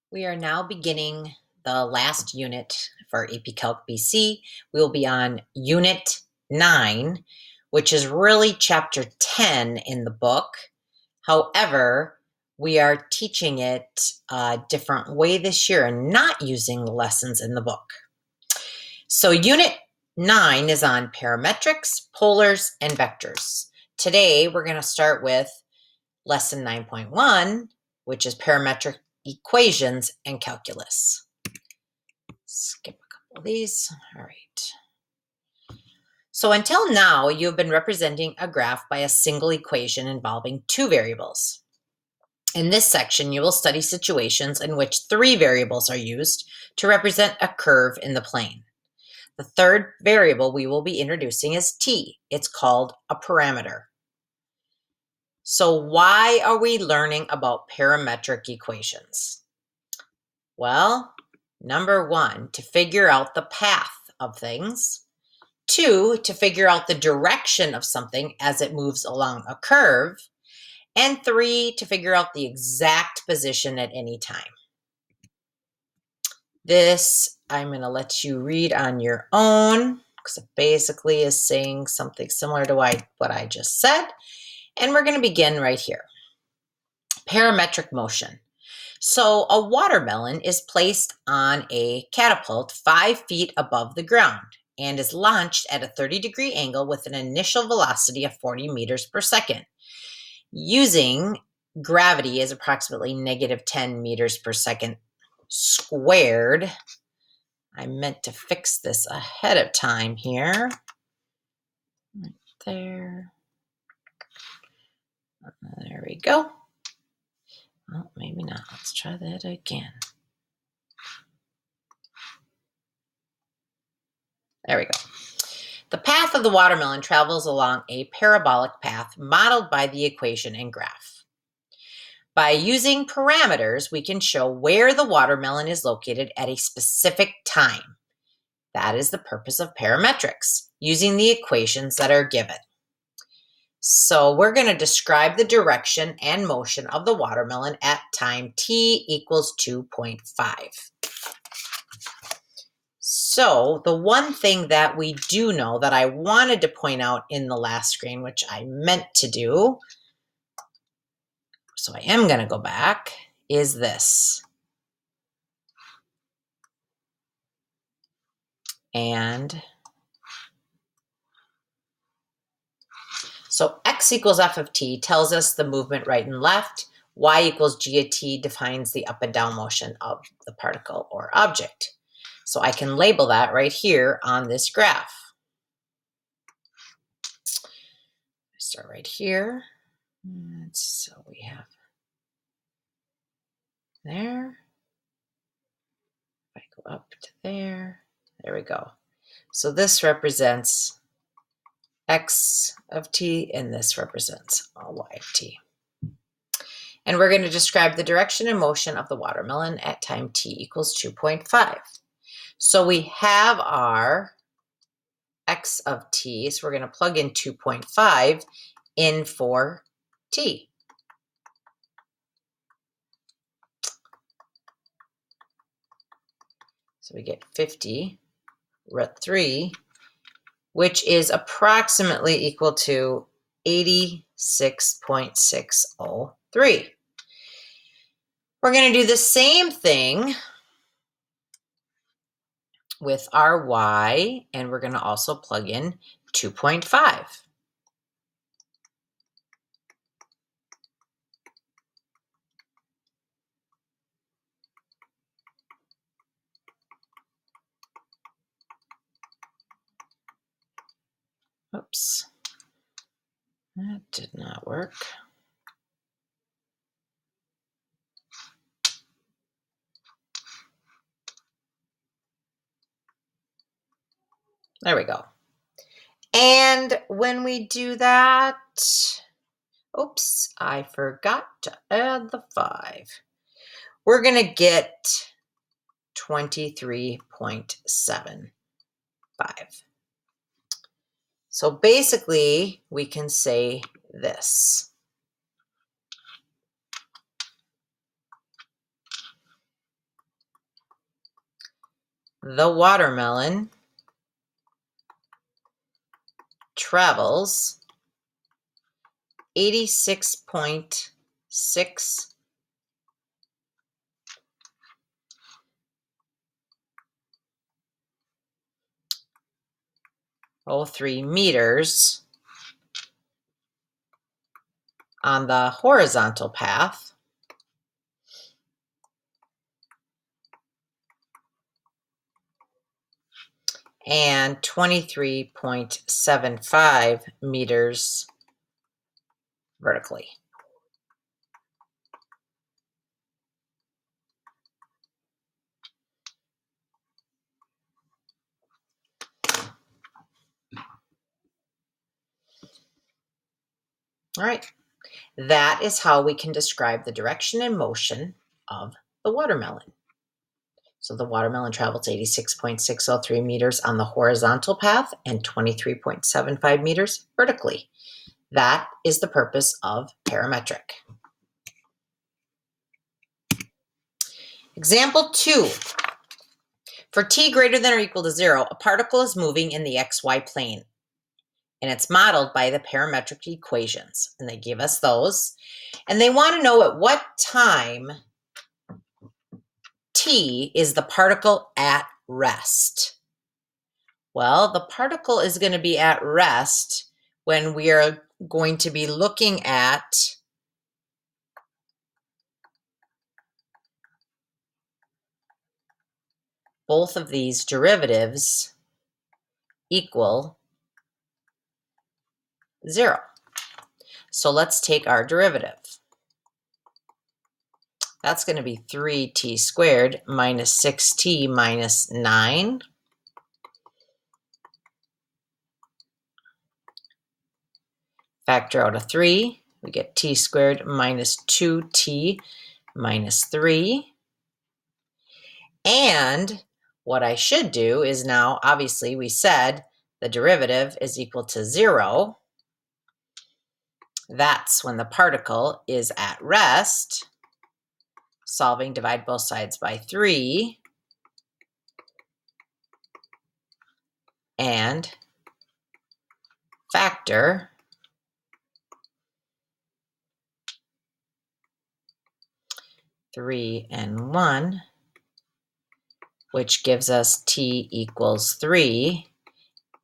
We are now beginning the last unit for AP Calc BC. We will be on Unit 9, which is really Chapter 10 in the book. However, we are teaching it a different way this year and not using the lessons in the book. So Unit 9 is on parametrics, polars, and vectors. Today, we're going to start with Lesson 9.1, which is Parametric Equations and Calculus. Skip a couple of these. All right. So until now, you've been representing a graph by a single equation involving two variables. In this section, you will study situations in which three variables are used to represent a curve in the plane. The third variable we will be introducing is t. It's called a parameter. So why are we learning about parametric equations? Well, number one, to figure out the path of things. Two, to figure out the direction of something as it moves along a curve. And three, to figure out the exact position at any time. This I'm going to let you read on your own because it basically is saying something similar to what I just said. And we're going to begin right here. Parametric motion. So a watermelon is placed on a catapult 5 feet above the ground and is launched at a 30-degree angle with an initial velocity of 40 meters per second. Using gravity is approximately negative 10 meters per second squared. I meant to fix this ahead of time here. Right there. There we go. Well, maybe not. Let's try that again. There we go. The path of the watermelon travels along a parabolic path modeled by the equation and graph. By using parameters, we can show where the watermelon is located at a specific time. That is the purpose of parametrics, using the equations that are given. So we're going to describe the direction and motion of the watermelon at time t equals 2.5. So the one thing that we do know that I wanted to point out in the last screen, which I meant to do, so I am going to go back, is this. And so x equals f of t tells us the movement right and left. Y equals g of t defines the up and down motion of the particle or object. So I can label that right here on this graph. Start right here. So we have there. If I go up to there, there we go. So this represents x of t, and this represents y of t. And we're going to describe the direction and motion of the watermelon at time t equals 2.5. So we have our x of t, so we're going to plug in 2.5 in for t. So we get 50 root 3, which is approximately equal to 86.603. We're going to do the same thing with our y, and we're going to also plug in 2.5. Oops, that did not work. There we go. And when we do that, oops, I forgot to add the 5. We're going to get 23.75. So basically, we can say this. the watermelon travels 86.603 meters on the horizontal path and 23.75 meters vertically. All right, that is how we can describe the direction and motion of the watermelon. So the watermelon travels 86.603 meters on the horizontal path and 23.75 meters vertically. That is the purpose of parametric. Example 2. For t greater than or equal to 0, a particle is moving in the xy plane, and it's modeled by the parametric equations. And they give us those. And they want to know at what time t is the particle at rest. Well, the particle is going to be at rest when we are going to be looking at both of these derivatives equal 0. So let's take our derivative. That's going to be 3t squared minus 6t minus 9. Factor out a 3. We get t squared minus 2t minus 3. And what I should do is now, obviously, we said the derivative is equal to 0. That's when the particle is at rest. Solving, divide both sides by 3. And factor (3 and 1), which gives us t equals 3,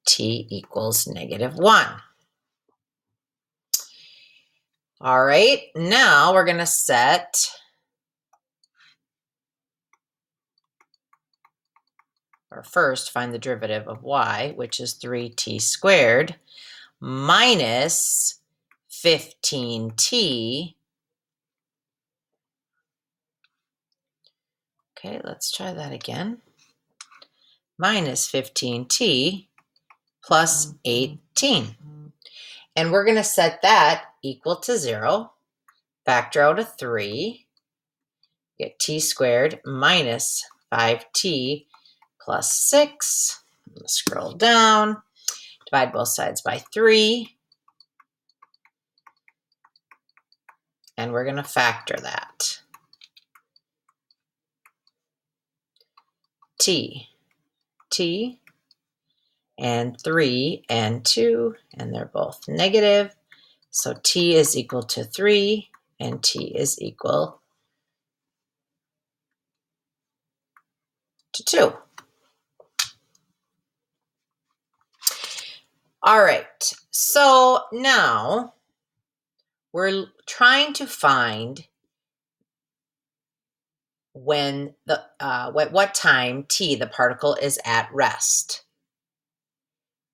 t equals -1. All right, now we're going to set or first find the derivative of y, which is 3t squared minus 15t. Okay, let's try that again. Minus 15t plus 18. And we're going to set that equal to 0. Factor out a 3. Get t squared minus 5t plus 6. I'm going to scroll down. Divide both sides by 3. And we're going to factor that. T, and 3 and 2, and they're both negative. So t is equal to 3, and t is equal to 2. All right, so now we're trying to find when what time t the particle is at rest.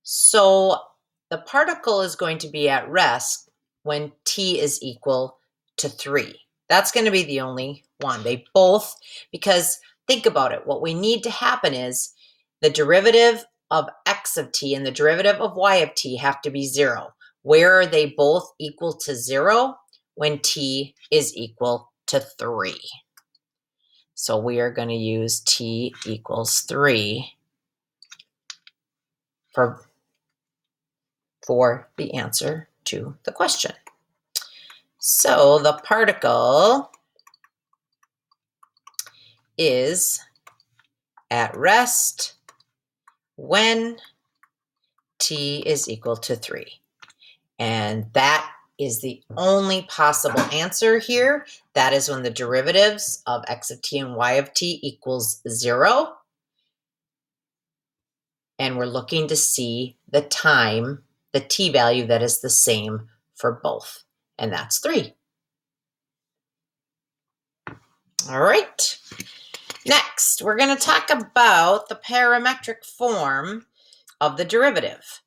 So the particle is going to be at rest when t is equal to 3. That's going to be the only one. They both, because think about it, what we need to happen is the derivative of x of t and the derivative of y of t have to be 0. Where are they both equal to 0? When t is equal to 3. So we are going to use t equals 3 for the answer to the question. So the particle is at rest when t is equal to 3. And that is the only possible answer here. That is when the derivatives of x of t and y of t equals 0. And we're looking to see the time, the t value that is the same for both. And that's 3. All right. Next, we're going to talk about the parametric form of the derivative.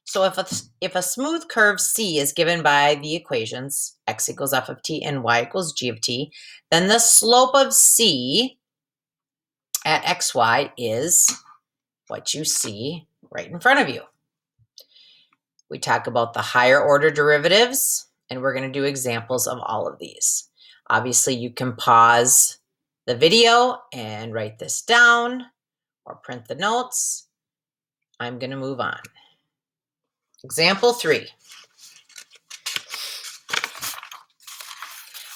So if a smooth curve C is given by the equations x equals f of t and y equals g of t, then the slope of C at xy is what you see right in front of you. We talk about the higher order derivatives, and we're going to do examples of all of these. Obviously, you can pause the video and write this down or print the notes. I'm going to move on. Example 3.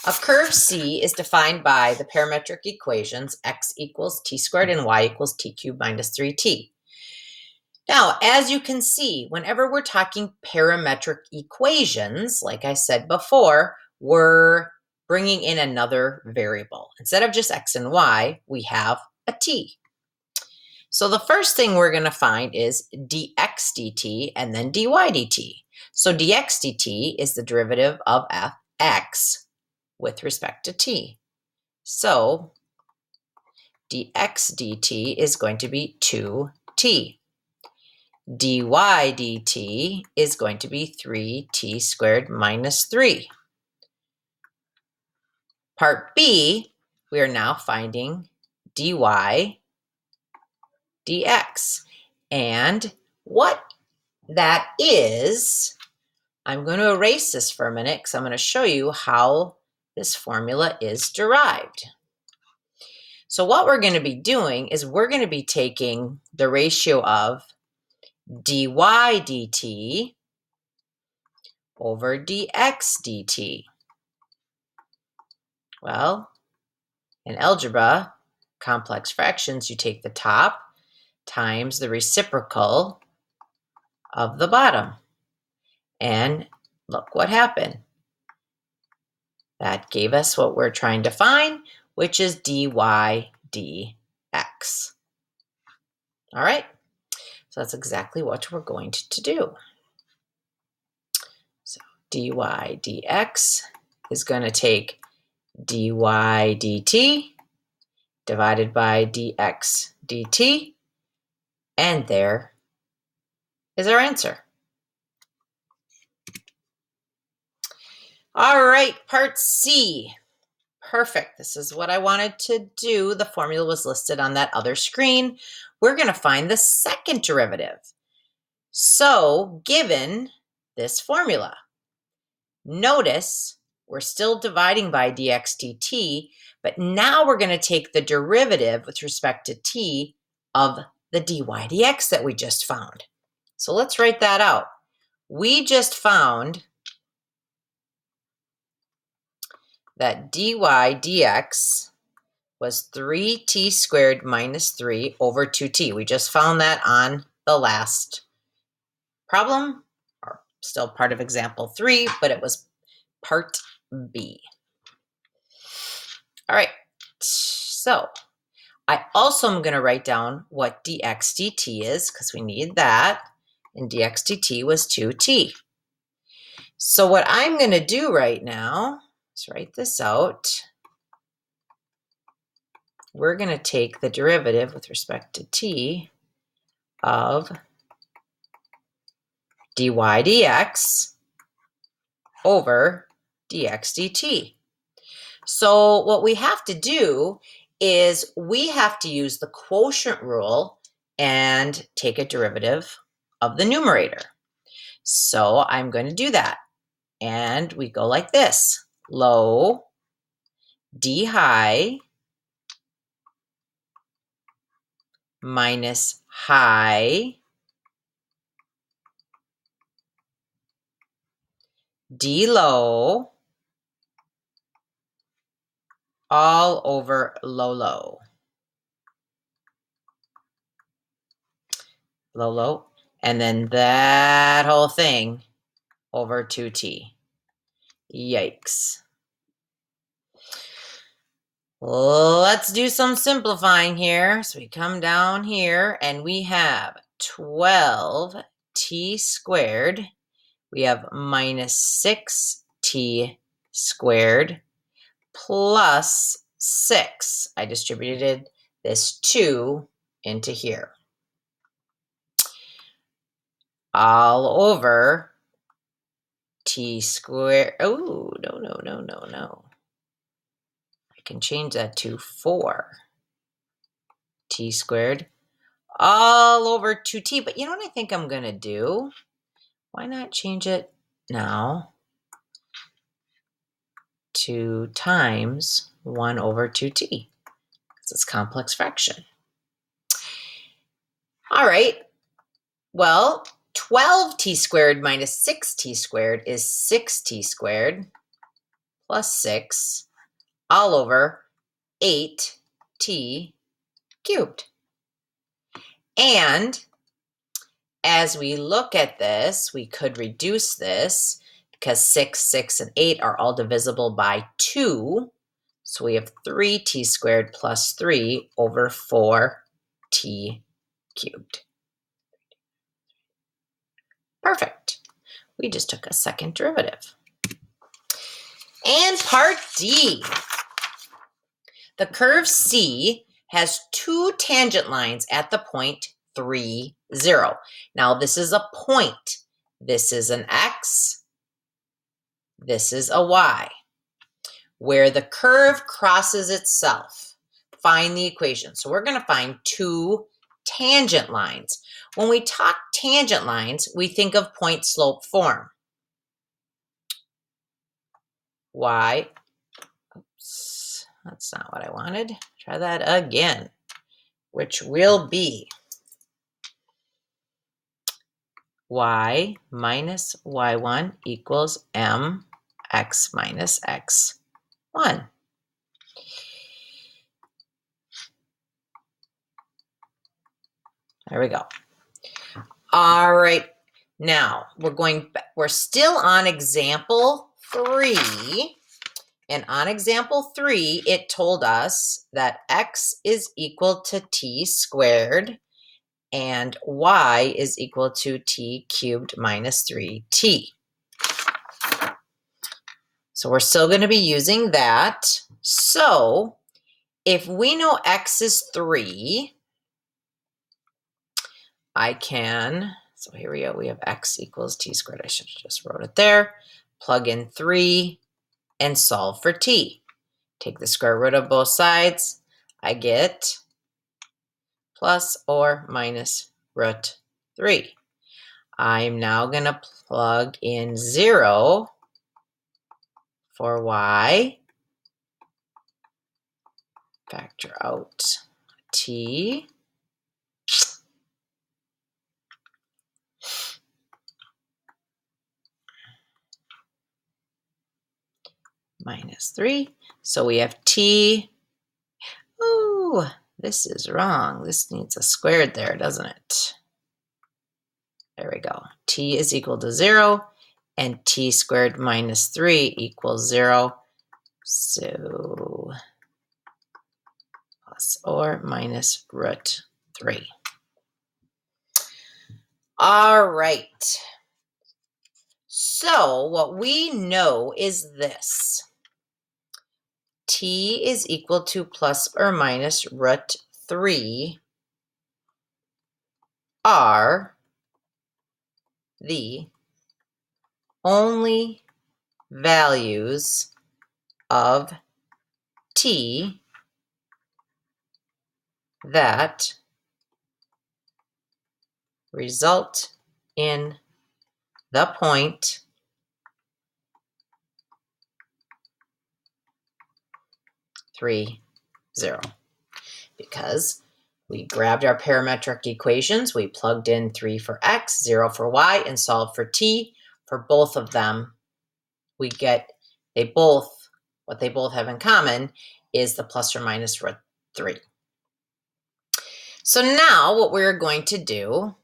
A curve C is defined by the parametric equations x equals t squared and y equals t cubed minus 3t. Now, as you can see, whenever we're talking parametric equations, like I said before, we're bringing in another variable. Instead of just x and y, we have a t. So the first thing we're going to find is dx dt and then dy dt. So dx dt is the derivative of x with respect to t. So dx dt is going to be 2t. dy dt is going to be 3t squared minus 3. Part B, we are now finding dy dx. And what that is, I'm going to erase this for a minute because I'm going to show you how this formula is derived. So what we're going to be doing is we're going to be taking the ratio of dy dt over dx dt. Well, in algebra, complex fractions, you take the top times the reciprocal of the bottom. And look what happened. That gave us what we're trying to find, which is dy dx. All right, so that's exactly what we're going to do. So dy dx is going to take dy dt divided by dx dt, and there is our answer. All right, part C. Perfect. This is what I wanted to do. The formula was listed on that other screen. We're going to find the second derivative. So, given this formula, notice we're still dividing by dx dt, but now we're going to take the derivative with respect to t of the dy dx that we just found. So let's write that out. We just found that dy dx was 3t squared minus 3 over 2t. We just found that on the last problem, or still part of example 3, but it was part B. All right, so I also am going to write down what dx dt is because we need that, and dx dt was 2t. So what I'm going to do right now is write this out. We're going to take the derivative with respect to t of dy dx over dx dt. So what we have to do is we have to use the quotient rule and take a derivative of the numerator. So I'm going to do that. And we go like this. Low d high minus high d low all over low low. low, low, and then that whole thing over 2t. Yikes. Let's do some simplifying here. So we come down here and we have 12t squared. We have minus 6t squared plus 6. I distributed this 2 into here. All over t squared. Oh, no. I can change that to 4t squared all over 2t. But you know what I think I'm going to do? Why not change it now to times 1 over 2t? Because it's complex fraction. All right. Well, 12t squared minus 6t squared is 6t squared plus 6 all over 8t cubed. And as we look at this, we could reduce this because 6, 6, and 8 are all divisible by 2. So we have 3t squared plus 3 over 4t cubed. Perfect. We just took a second derivative. And part D. The curve C has 2 tangent lines at the point 3, 0. Now this is a point. This is an X. This is a Y. Where the curve crosses itself, find the equation. So we're going to find 2 tangent lines. When we talk tangent lines, we think of point slope form. Y, oops, that's not what I wanted. Try that again, which will be y minus y1 equals mx minus x1. There we go. All right, now we're still on example 3. And on example 3, it told us that x is equal to t squared and y is equal to t cubed minus 3t. So we're still going to be using that. So if we know x is 3, so here we go, we have x equals t squared. I should have just wrote it there. Plug in 3 and solve for t. Take the square root of both sides. I get plus or minus root 3. I'm now going to plug in 0 for y. Factor out t. Minus 3. So we have t. Ooh, this is wrong. This needs a squared there, doesn't it? There we go. T is equal to 0, and t squared minus 3 equals 0. So plus or minus root 3. All right. So what we know is this. T is equal to plus or minus root 3 are the only values of t that result in the point 3, 0. Because we grabbed our parametric equations, we plugged in 3 for x, 0 for y, and solved for t. For both of them, we get what they both have in common is the plus or minus root 3. So now what we're going to do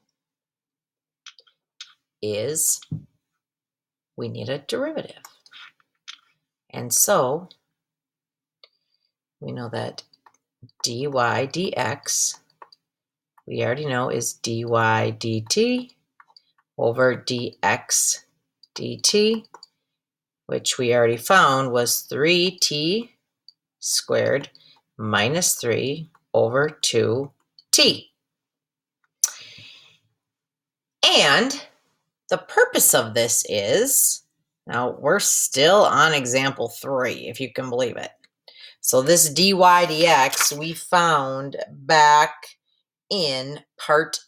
is we need a derivative. And so we know that dy dx, we already know, is dy dt over dx dt, which we already found was 3t squared minus 3 over 2t. And the purpose of this is, now we're still on example 3, if you can believe it. So this dy dx we found back in part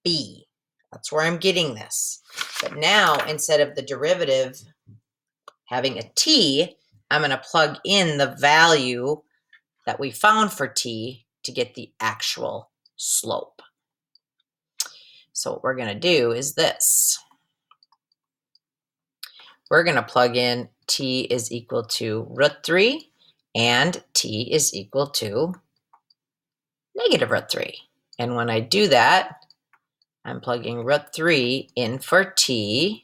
B. That's where I'm getting this. But now, instead of the derivative having a t, I'm going to plug in the value that we found for t to get the actual slope. So what we're going to do is this. We're going to plug in t is equal to root 3 and t is equal to negative root 3. And when I do that, I'm plugging root 3 in for t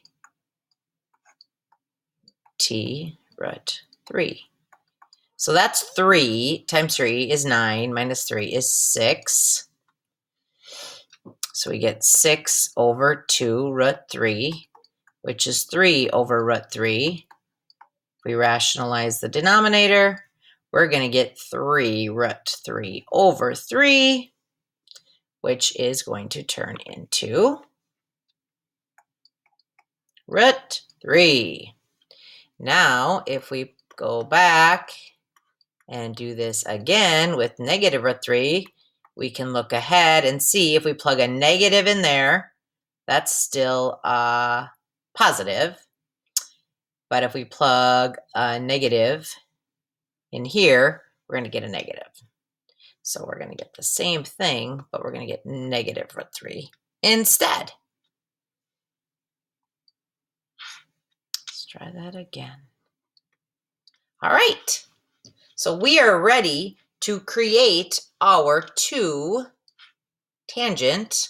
root 3. So that's 3 times 3 is 9, minus 3 is 6. So we get 6 over 2 root 3, which is 3 over root 3. If we rationalize the denominator, we're going to get 3 root 3 over 3, which is going to turn into root 3. Now, if we go back and do this again with negative root 3, we can look ahead and see if we plug a negative in there, that's still positive. But if we plug a negative in here, we're going to get a negative. So we're going to get the same thing, but we're going to get negative root 3 instead. Let's try that again. All right. So we are ready to create our 2 tangent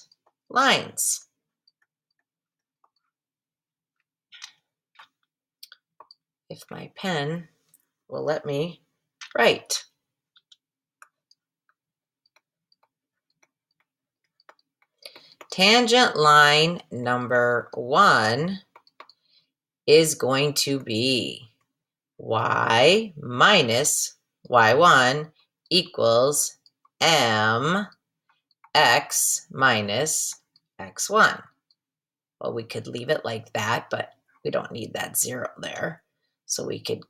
lines. If my pen will let me write. Tangent line number 1 is going to be y minus y1 equals mx minus x1. Well, we could leave it like that, but we don't need that 0 there. So we could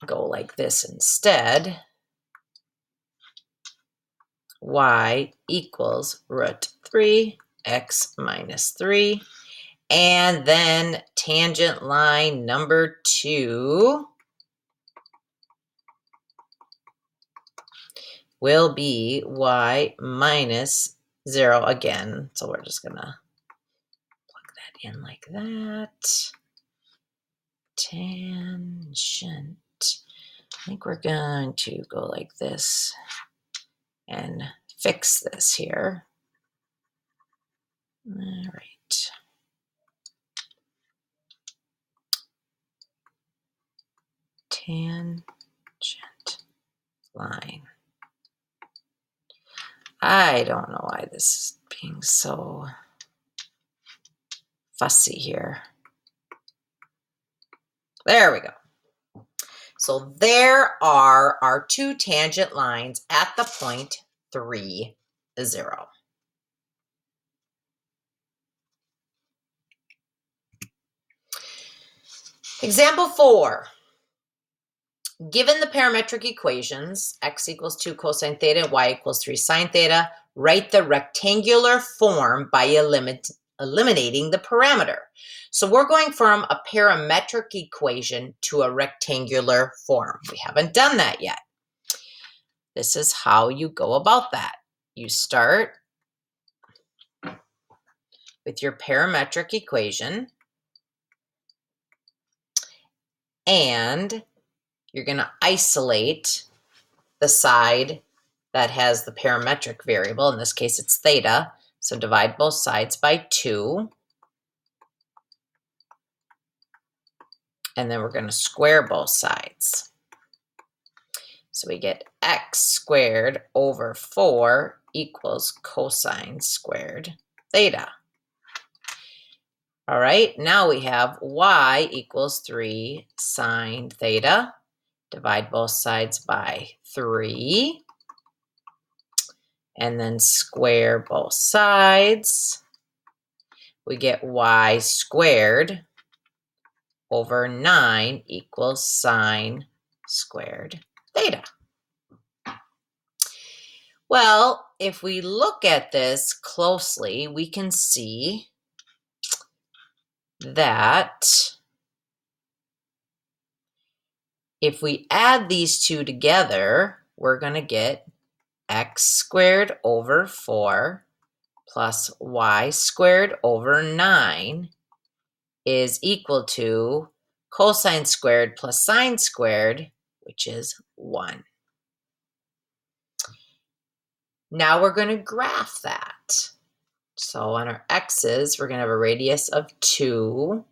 go like this instead. Y equals root 3 x minus 3. And then tangent line number 2 will be y minus 0 again. So we're just going to plug that in like that. Tangent. I think we're going to go like this and fix this here. All right. Tangent line. I don't know why this is being so fussy here. There we go. So there are our 2 tangent lines at the point 3, 0. Example 4. Given the parametric equations, x equals 2 cosine theta and y equals 3 sine theta, write the rectangular form by eliminating the parameter. So we're going from a parametric equation to a rectangular form. We haven't done that yet. This is how you go about that. You start with your parametric equation, and you're going to isolate the side that has the parametric variable. In this case, it's theta. So divide both sides by 2. And then we're going to square both sides. So we get x squared over 4 equals cosine squared theta. All right, now we have y equals 3 sine theta. Divide both sides by 3. And then square both sides. We get y squared over 9 equals sine squared theta. Well, if we look at this closely, we can see that if we add these two together, we're going to get x squared over 4 plus y squared over 9 is equal to cosine squared plus sine squared, which is 1. Now we're going to graph that. So on our x's, we're going to have a radius of 2,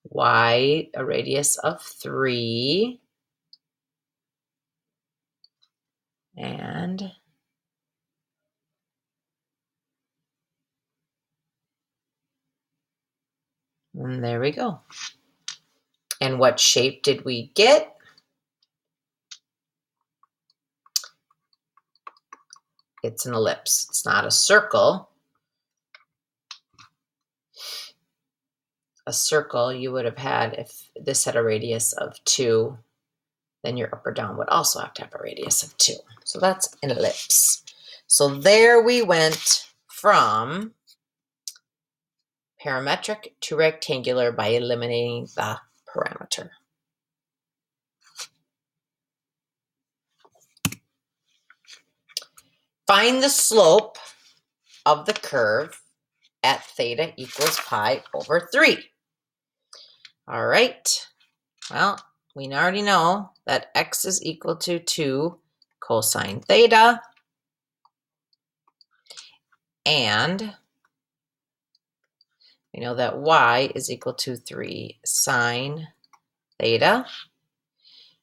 y a radius of 3, and there we go. And what shape did we get? It's an ellipse. It's not a circle. A circle you would have had if this had a radius of 2, then your up or down would also have to have a radius of 2. So that's an ellipse. So there we went from parametric to rectangular by eliminating the parameter. Find the slope of the curve at theta equals pi over 3. All right. Well, we already know that x is equal to 2 cosine theta. And we know that y is equal to 3 sine theta.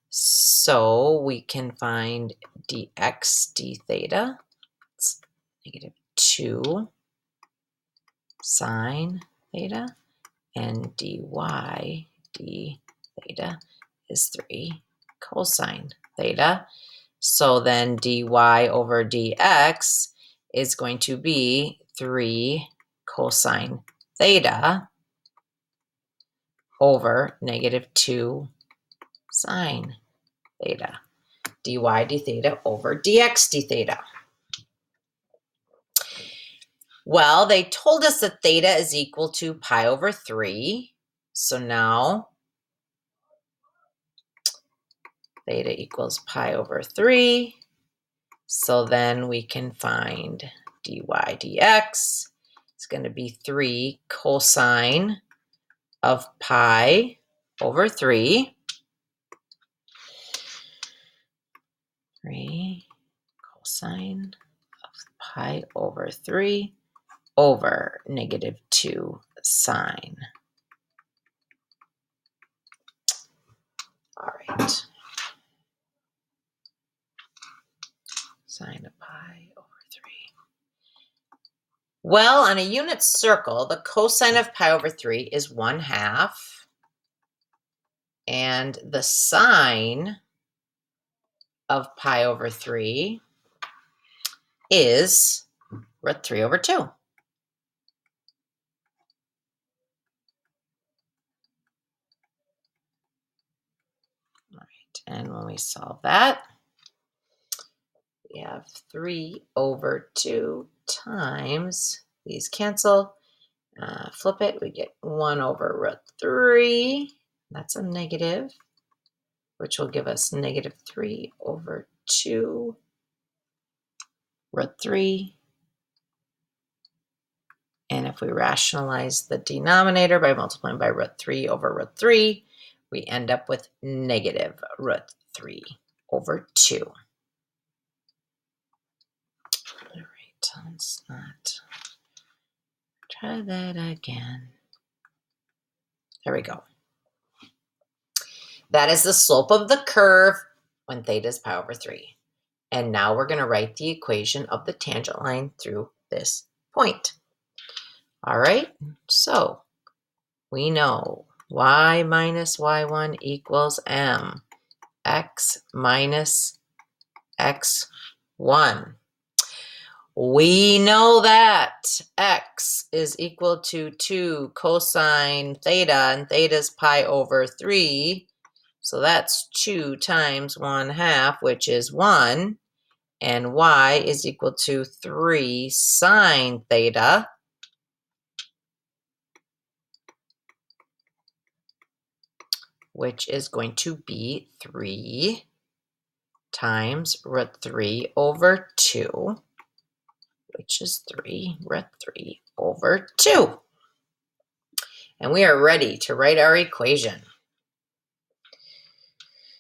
So we can find dx d theta. It's negative 2 sine theta. And dy d theta is 3 cosine theta. So then dy over dx is going to be 3 cosine theta over negative 2 sine theta. Dy d theta over dx d theta. Well, they told us that theta is equal to pi over 3. So now theta equals pi over 3. So then we can find dy dx. It's going to be 3 cosine of pi over 3. 3 cosine of pi over 3 over negative 2 sine. All right. Sine of pi over 3. Well, on a unit circle, the cosine of pi over 3 is 1/2. And the sine of pi over 3 is root 3 over 2. All right, and when we solve that, we have 3 over 2 times, these cancel, flip it, we get 1 over root 3. That's a negative, which will give us negative 3 over 2 root 3. And if we rationalize the denominator by multiplying by root 3 over root 3, we end up with negative root 3 over 2. All right, let's not try that again. There we go. That is the slope of the curve when theta is pi over 3. And now we're going to write the equation of the tangent line through this point. All right, so we know y minus y1 equals m, x minus x1. We know that x is equal to 2 cosine theta, and theta is pi over 3. So that's 2 times 1/2, which is 1. And y is equal to 3 sine theta, which is going to be 3 times root 3 over 2, which is 3 root 3 over 2. And we are ready to write our equation.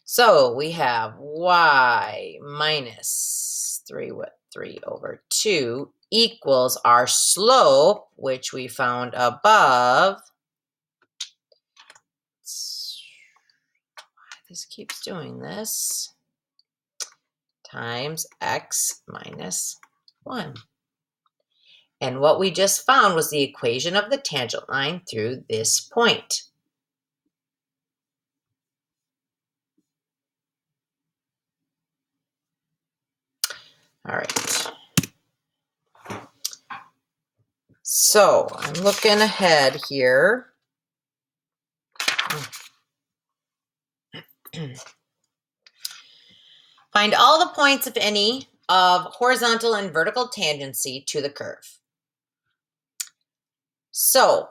So we have y minus 3 root 3 over 2 equals our slope, which we found above. This keeps doing this, times x minus 1. And what we just found was the equation of the tangent line through this point. All right. So I'm looking ahead here. Find all the points, if any, of horizontal and vertical tangency to the curve. So,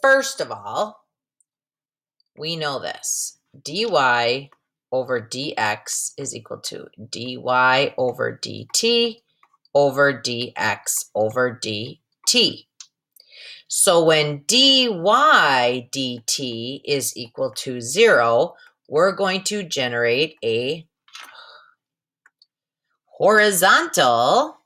first of all, we know this. dy over dx is equal to dy over dt over dx over dt. So when dy dt is equal to 0, we're going to generate a horizontal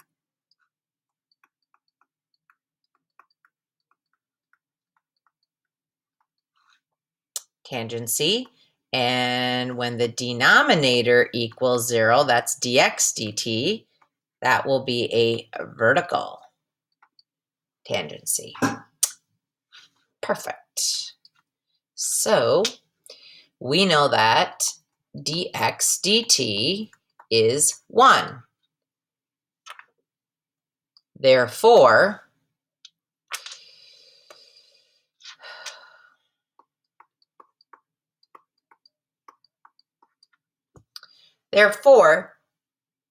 tangency. And when the denominator equals 0, that's dx dt, that will be a vertical tangency. Perfect. So we know that dx dt is 1. Therefore,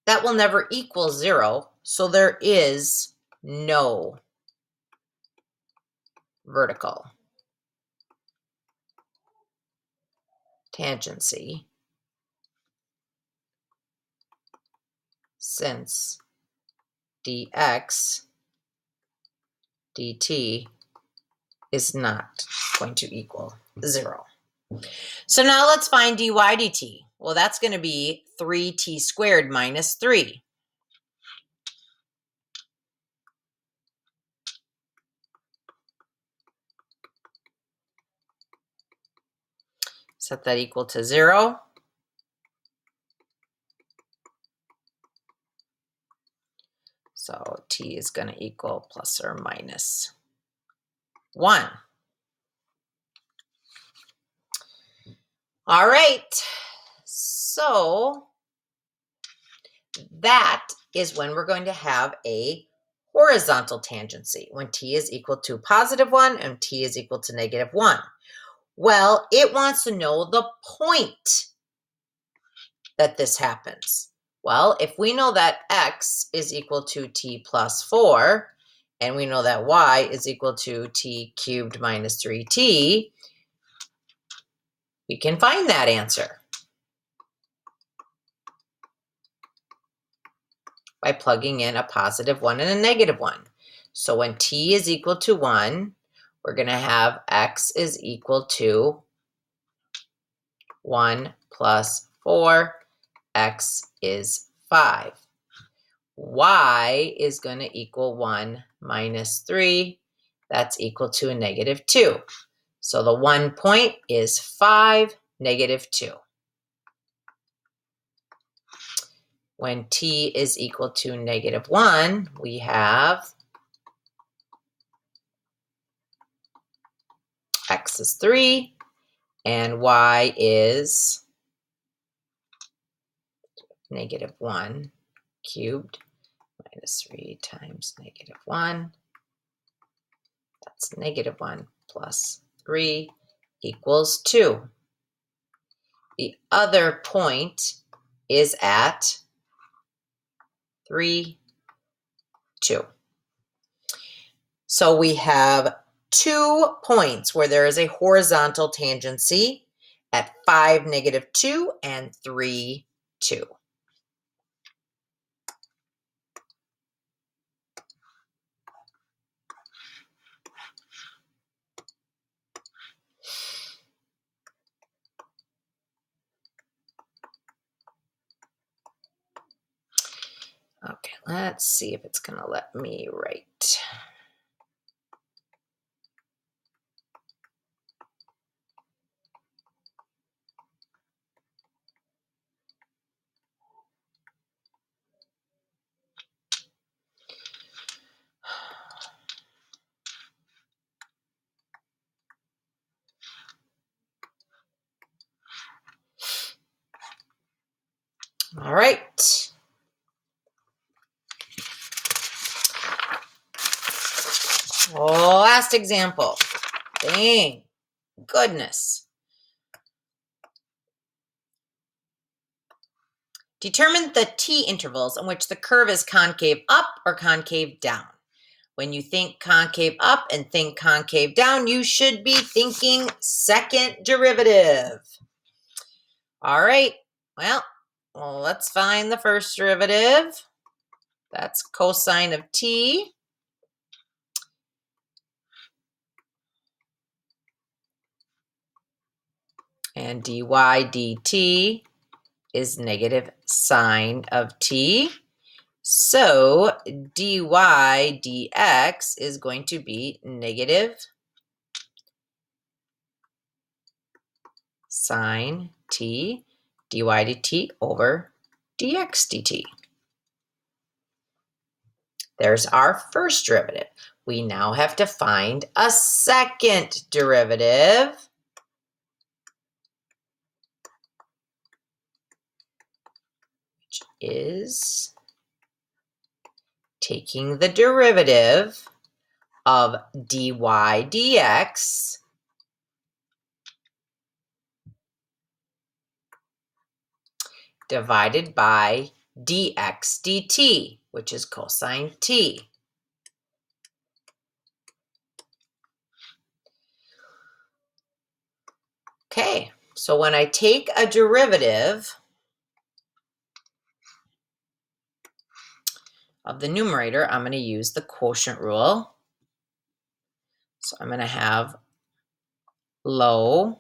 that will never equal 0, so there is no vertical tangency since dx dt is not going to equal 0. So now let's find dy dt. Well, that's going to be 3t squared minus 3. Set that equal to 0. So t is going to equal plus or minus 1. All right. So that is when we're going to have a horizontal tangency, when t is equal to positive 1 and t is equal to negative 1. Well, it wants to know the point that this happens. Well, if we know that x is equal to t plus 4, and we know that y is equal to t cubed minus 3t, we can find that answer by plugging in a positive 1 and a negative 1. So when t is equal to 1, we're going to have x is equal to 1 plus 4, x is 5. Y is going to equal 1 minus 3. That's equal to a negative 2. So the 1 point is 5, negative 2. When t is equal to negative 1, we have x is 3 and y is negative 1 cubed minus 3 times negative 1. That's negative 1 plus 3 equals 2. The other point is at 3, 2. So we have 2 points where there is a horizontal tangency at 5, negative 2, and 3, 2. Okay, let's see if it's going to let me write. All right. Last example. Dang, goodness. Determine the t intervals in which the curve is concave up or concave down. When you think concave up and think concave down, you should be thinking second derivative. All right, well, let's find the first derivative. That's cosine of t. And dy dt is negative sine of t. So dy dx is going to be negative sine t dy dt over dx dt. There's our first derivative. We now have to find a second derivative. Which is taking the derivative of dy dx divided by dx dt, which is cosine t. Okay, so when I take a derivative of the numerator, I'm going to use the quotient rule. So I'm going to have low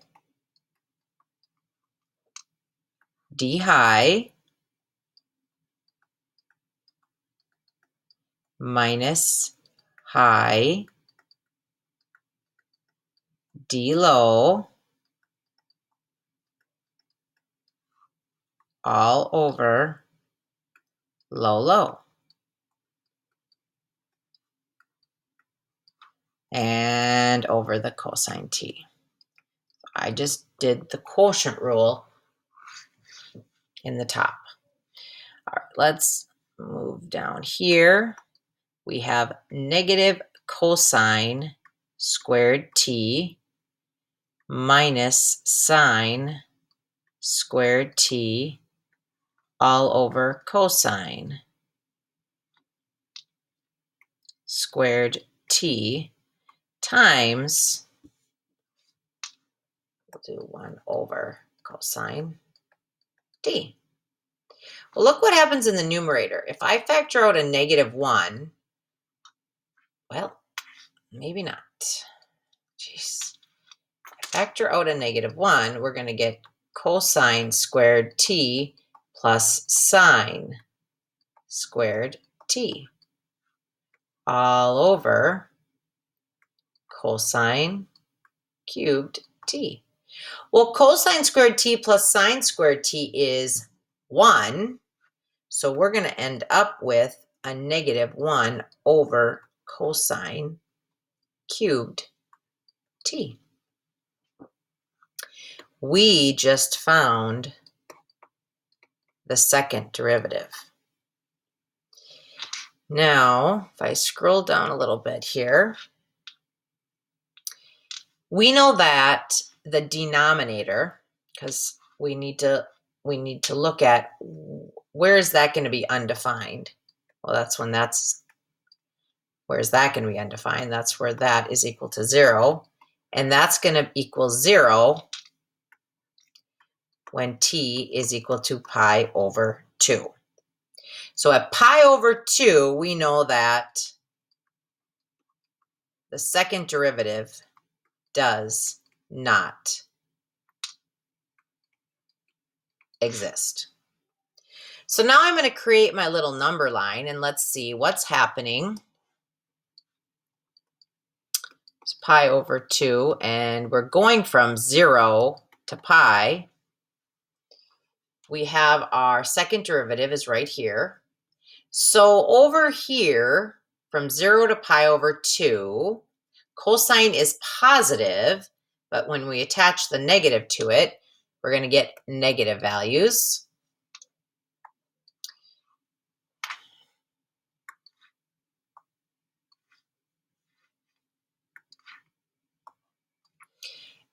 d high minus high d low all over low low. And over the cosine t. I just did the quotient rule in the top. All right, let's move down here. We have negative cosine squared t minus sine squared t all over cosine squared t times, we'll do 1 over cosine t. Well, look what happens in the numerator. If I factor out a negative 1, well, maybe not. Jeez. If I factor out a negative 1, we're going to get cosine squared t plus sine squared t all over cosine cubed t. Well, cosine squared t plus sine squared t is 1. So we're going to end up with a negative 1 over cosine cubed t. We just found the second derivative. Now, if I scroll down a little bit here, we know that the denominator, because we need to look at where is that going to be undefined. Well, where's that going to be undefined? That's where that is equal to 0. And that's going to equal 0 when t is equal to pi over 2. So at pi over 2, we know that the second derivative does not exist. So now I'm going to create my little number line, and let's see what's happening. It's pi over 2, and we're going from 0 to pi. We have our second derivative is right here. So over here, from 0 to pi over 2, cosine is positive, but when we attach the negative to it, we're going to get negative values.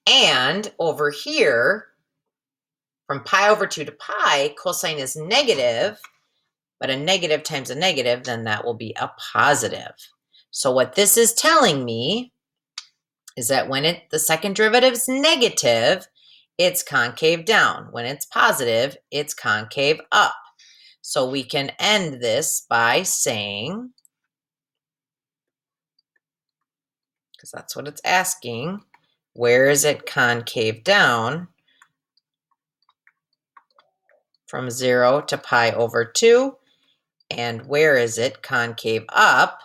And over here, from pi over 2 to pi, cosine is negative, but a negative times a negative, then that will be a positive. So what this is telling me is that when the second derivative is negative, it's concave down. When it's positive, it's concave up. So we can end this by saying, because that's what it's asking, where is it concave down? From 0 to pi over 2. And where is it concave up?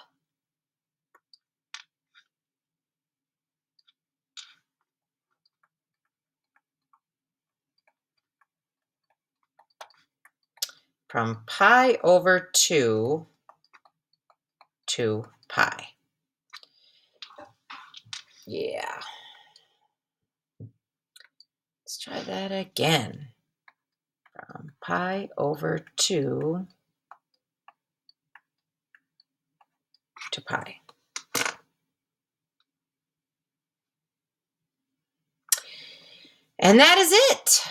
From pi over 2 to pi. Yeah. Let's try that again. From pi over 2 to pi. And that is it.